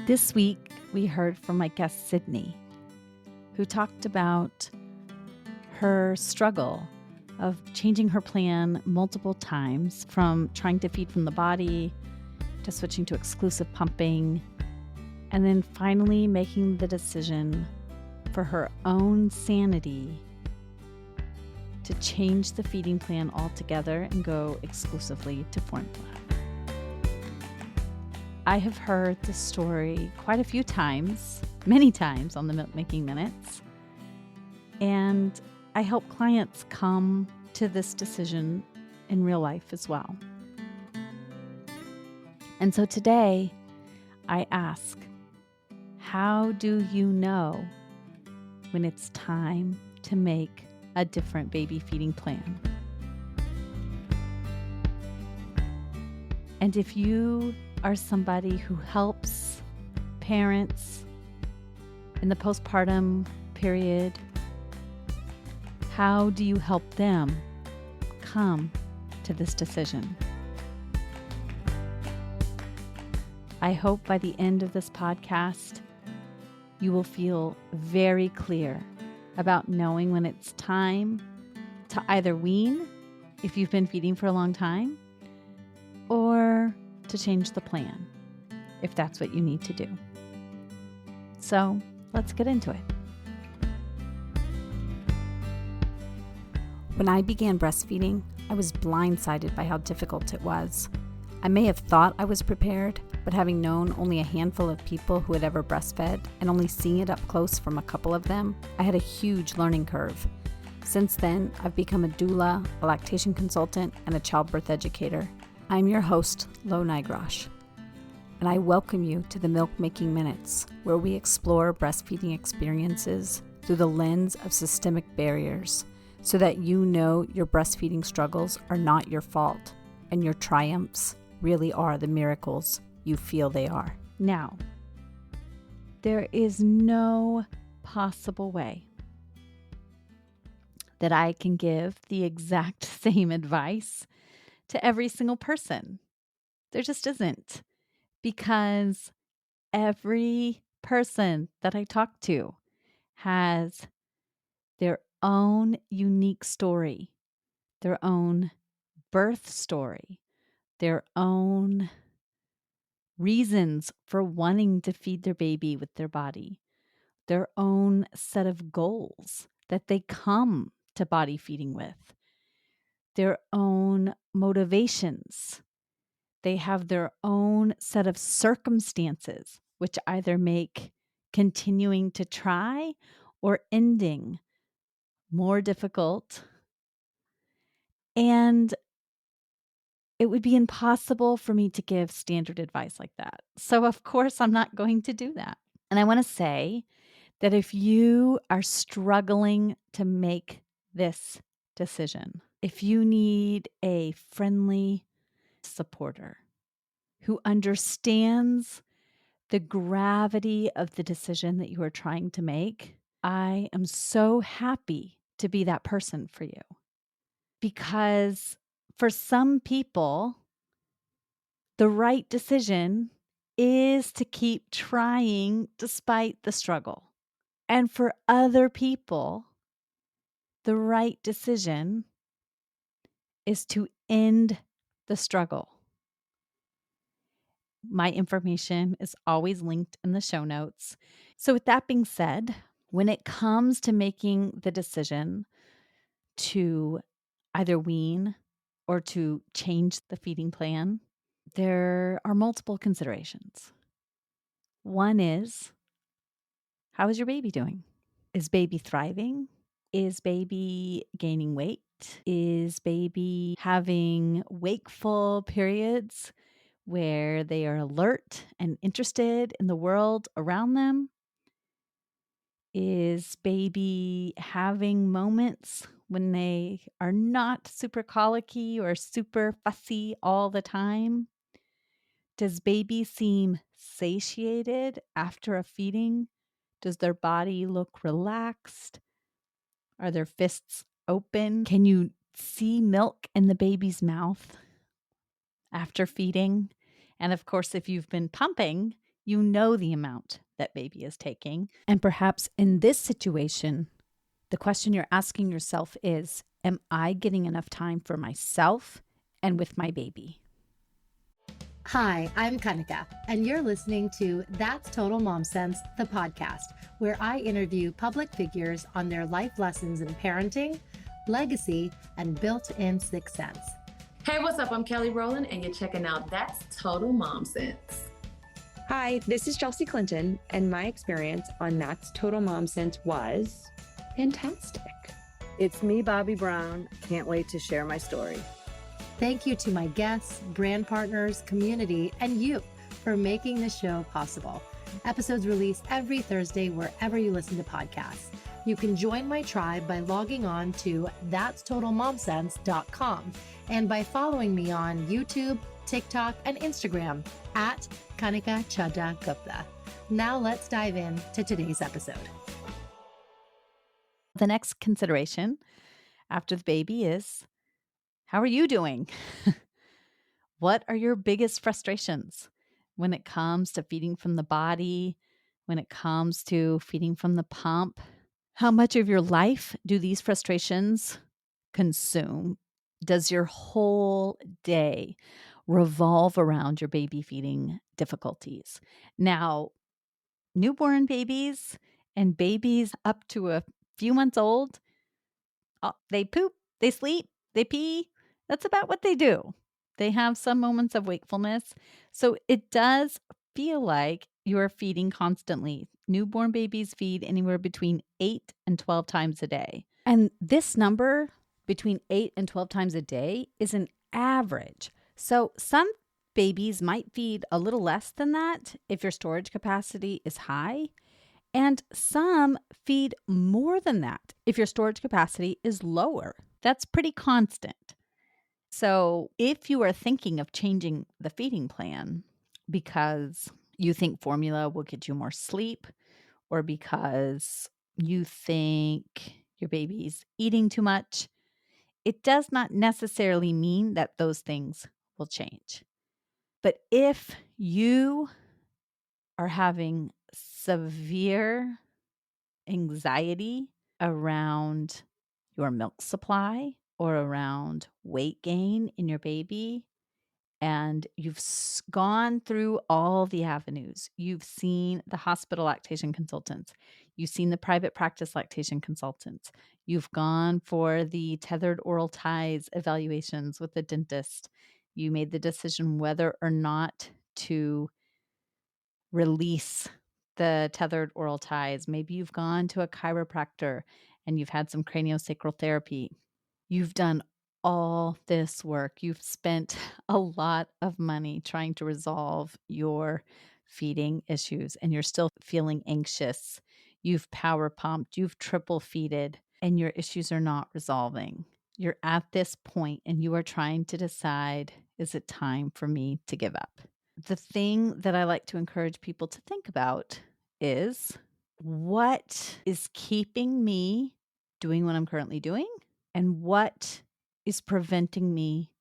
This week, we heard from my guest, Sydney, who talked about her struggle of changing her plan multiple times, from trying to feed from the body to switching to exclusive pumping, and then finally making the decision for her own sanity to change the feeding plan altogether and go exclusively to formula. I have heard this story quite a few times, many times on the Milk Making Minutes, and I help clients come to this decision in real life as well. And so today I ask, how do you know when it's time to make a different baby feeding plan? And if you are somebody who helps parents in the postpartum period, how do you help them come to this decision? I hope by the end of this podcast, you will feel very clear about knowing when it's time to either wean, if you've been feeding for a long time, or to change the plan, if that's what you need to do. So let's get into it. When I began breastfeeding, I was blindsided by how difficult it was. I may have thought I was prepared, but having known only a handful of people who had ever breastfed and only seeing it up close from a couple of them, I had a huge learning curve. Since then, I've become a doula, a lactation consultant, and a childbirth educator. I'm your host, Lo Nigrosh, and I welcome you to the Milk Making Minutes, where we explore breastfeeding experiences through the lens of systemic barriers, so that you know your breastfeeding struggles are not your fault, and your triumphs really are the miracles you feel they are. Now, there is no possible way that I can give the exact same advice to every single person. There just isn't, because every person that I talk to has their own unique story, their own birth story, their own reasons for wanting to feed their baby with their body, their own set of goals that they come to body feeding with, their own motivations. They have their own set of circumstances, which either make continuing to try or ending more difficult. And it would be impossible for me to give standard advice like that. So, of course, I'm not going to do that. And I want to say that if you are struggling to make this decision, if you need a friendly supporter who understands the gravity of the decision that you are trying to make, I am so happy to be that person for you. Because for some people, the right decision is to keep trying despite the struggle. And for other people, the right decision is to end the struggle. My information is always linked in the show notes. So with that being said, when it comes to making the decision to either wean or to change the feeding plan, there are multiple considerations. One is, how is your baby doing? Is baby thriving? Is baby gaining weight? Is baby having wakeful periods where they are alert and interested in the world around them? Is baby having moments when they are not super colicky or super fussy all the time? Does baby seem satiated after a feeding? Does their body look relaxed? Are their fists open? Can you see milk in the baby's mouth after feeding? And of course, if you've been pumping, You know the amount that baby is taking. And perhaps in this situation, the question you're asking yourself is, am I getting enough time for myself and with my baby? Hi, I'm Kanika, and you're listening to That's Total Mom Sense, the podcast, where I interview public figures on their life lessons in parenting, legacy, and built-in sixth sense. Hey, what's up? I'm Kelly Rowland, and you're checking out That's Total Mom Sense. Hi, this is Chelsea Clinton, and my experience on That's Total Mom Sense was fantastic. It's me, Bobby Brown. Can't wait to share my story. Thank you to my guests, brand partners, community, and you for making this show possible. Episodes released every Thursday wherever you listen to podcasts. You can join my tribe by logging on to that'stotalmomsense.com and by following me on YouTube, TikTok, and Instagram at Kanika Chadda Gupta. Now let's dive in to today's episode. The next consideration after the baby is, how are you doing? What are your biggest frustrations when it comes to feeding from the body, when it comes to feeding from the pump? How much of your life do these frustrations consume? Does your whole day revolve around your baby feeding difficulties? Now, newborn babies and babies up to a few months old, they poop, they sleep, they pee. That's about what they do. They have some moments of wakefulness. So it does feel like you're feeding constantly. Newborn babies feed anywhere between 8 and 12 times a day. And this number, between 8 and 12 times a day, is an average. So some babies might feed a little less than that if your storage capacity is high. And some feed more than that if your storage capacity is lower. That's pretty constant. So if you are thinking of changing the feeding plan because you think formula will get you more sleep, or because you think your baby's eating too much, it does not necessarily mean that those things will change. But if you are having severe anxiety around your milk supply or around weight gain in your baby, and you've gone through all the avenues. You've seen the hospital lactation consultants. You've seen the private practice lactation consultants. You've gone for the tethered oral ties evaluations with the dentist. You made the decision whether or not to release the tethered oral ties. Maybe you've gone to a chiropractor and you've had some craniosacral therapy. You've done all this work. You've spent a lot of money trying to resolve your feeding issues, and you're still feeling anxious. You've power pumped, you've triple feeded, and your issues are not resolving. You're at this point and you are trying to decide, is it time for me to give up? The thing that I like to encourage people to think about is, what is keeping me doing what I'm currently doing? And what is preventing me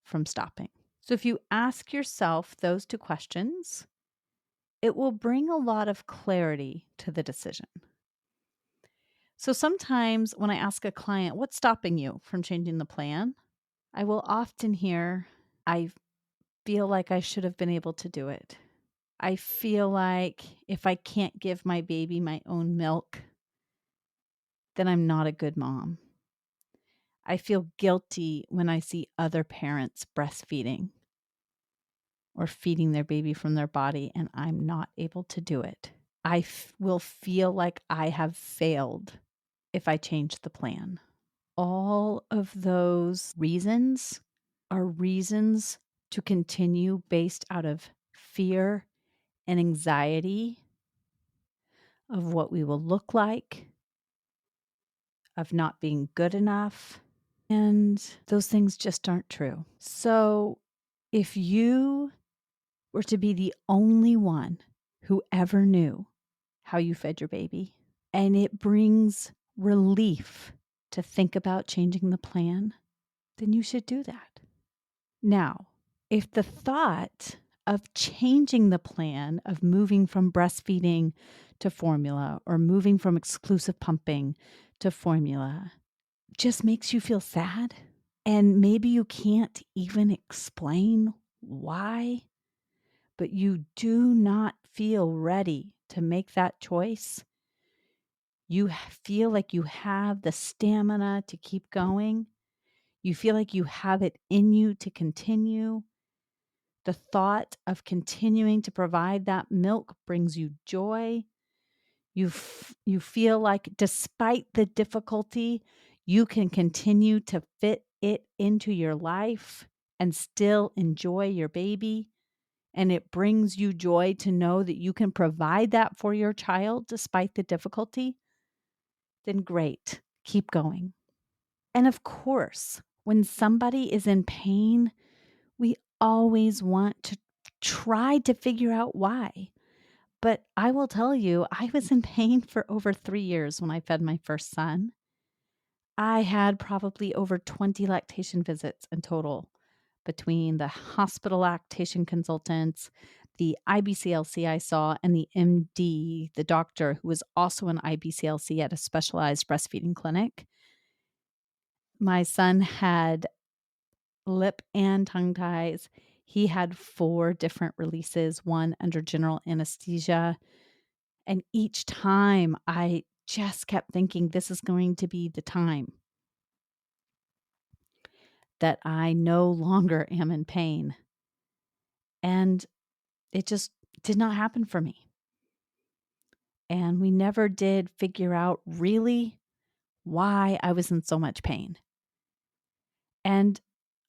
from stopping? So if you ask yourself those two questions, it will bring a lot of clarity to the decision. So sometimes when I ask a client, what's stopping you from changing the plan? I will often hear, I feel like I should have been able to do it. I feel like if I can't give my baby my own milk, then I'm not a good mom. I feel guilty when I see other parents breastfeeding or feeding their baby from their body and I'm not able to do it. I will feel like I have failed if I change the plan. All of those reasons are reasons to continue based out of fear and anxiety of what we will look like, of not being good enough. And those things just aren't true. So if you were to be the only one who ever knew how you fed your baby, and it brings relief to think about changing the plan, then you should do that. Now, if the thought of changing the plan of moving from breastfeeding to formula or moving from exclusive pumping to formula just makes you feel sad. And maybe you can't even explain why, but you do not feel ready to make that choice. You feel like you have the stamina to keep going. You feel like you have it in you to continue. The thought of continuing to provide that milk brings you joy. You feel like despite the difficulty, you can continue to fit it into your life and still enjoy your baby. And it brings you joy to know that you can provide that for your child despite the difficulty. Then great, keep going. And of course, when somebody is in pain, we always want to try to figure out why. But I will tell you, I was in pain for over 3 years when I fed my first son. I had probably over 20 lactation visits in total between the hospital lactation consultants, the IBCLC I saw, and the MD, the doctor who was also an IBCLC at a specialized breastfeeding clinic. My son had lip and tongue ties. He had 4 different releases, one under general anesthesia. And each time I just kept thinking, this is going to be the time that I no longer am in pain. And it just did not happen for me. And we never did figure out really why I was in so much pain. And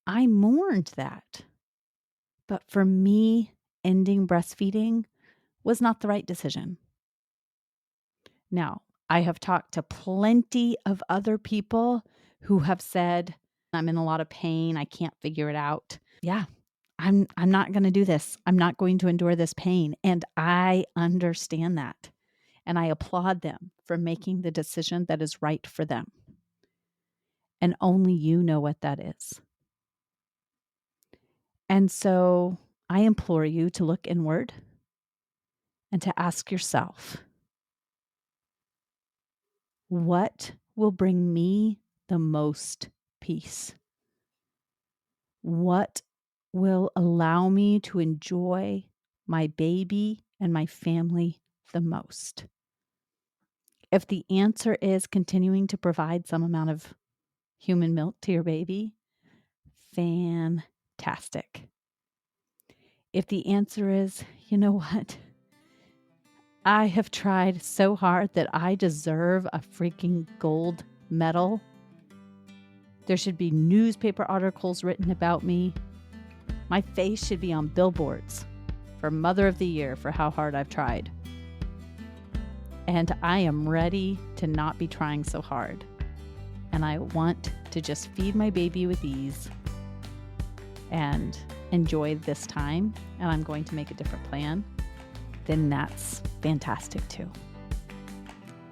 I mourned that. But for me, ending breastfeeding was not the right decision. Now, I have talked to plenty of other people who have said, I'm in a lot of pain. I can't figure it out. Yeah, I'm not going to do this. I'm not going to endure this pain. And I understand that. And I applaud them for making the decision that is right for them. And only you know what that is. And so I implore you to look inward and to ask yourself, what will bring me the most peace? What will allow me to enjoy my baby and my family the most? If the answer is continuing to provide some amount of human milk to your baby, fantastic. If the answer is, you know what? I have tried so hard that I deserve a freaking gold medal. There should be newspaper articles written about me. My face should be on billboards for Mother of the Year for how hard I've tried. And I am ready to not be trying so hard. And I want to just feed my baby with ease and enjoy this time. And I'm going to make a different plan. Then that's fantastic too.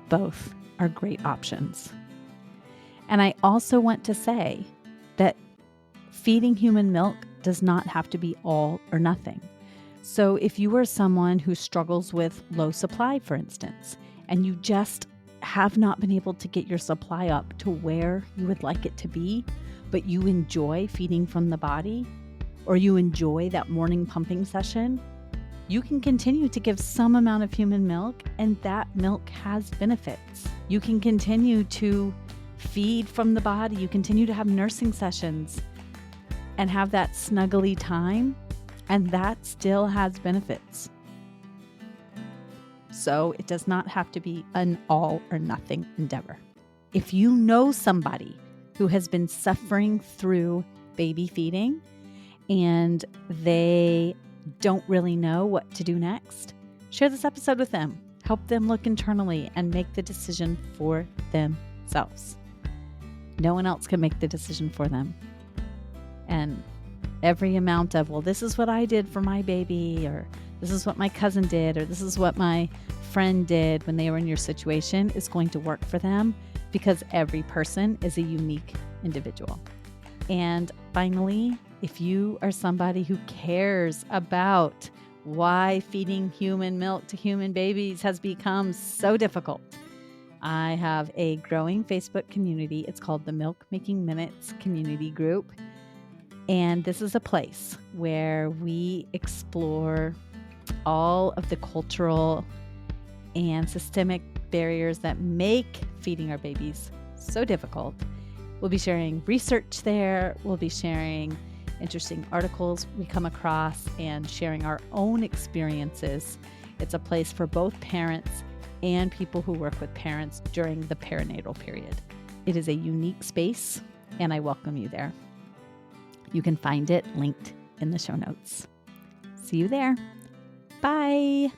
Both are great options. And I also want to say that feeding human milk does not have to be all or nothing. So if you are someone who struggles with low supply, for instance, and you just have not been able to get your supply up to where you would like it to be, but you enjoy feeding from the body, or you enjoy that morning pumping session, you can continue to give some amount of human milk, and that milk has benefits. You can continue to feed from the body. You continue to have nursing sessions and have that snuggly time, and that still has benefits. So it does not have to be an all or nothing endeavor. If you know somebody who has been suffering through baby feeding and they don't really know what to do next, share this episode with them. Help them look internally and make the decision for themselves. No one else can make the decision for them. And every amount of, well, this is what I did for my baby, or this is what my cousin did, or this is what my friend did when they were in your situation is going to work for them, because every person is a unique individual. And finally, If you are somebody who cares about why feeding human milk to human babies has become so difficult, I have a growing Facebook community. It's called the Milk Making Minutes Community Group. And this is a place where we explore all of the cultural and systemic barriers that make feeding our babies so difficult. We'll be sharing research there. We'll be sharing interesting articles we come across and sharing our own experiences. It's a place for both parents and people who work with parents during the perinatal period. It is a unique space, and I welcome you there. You can find it linked in the show notes. See you there. Bye.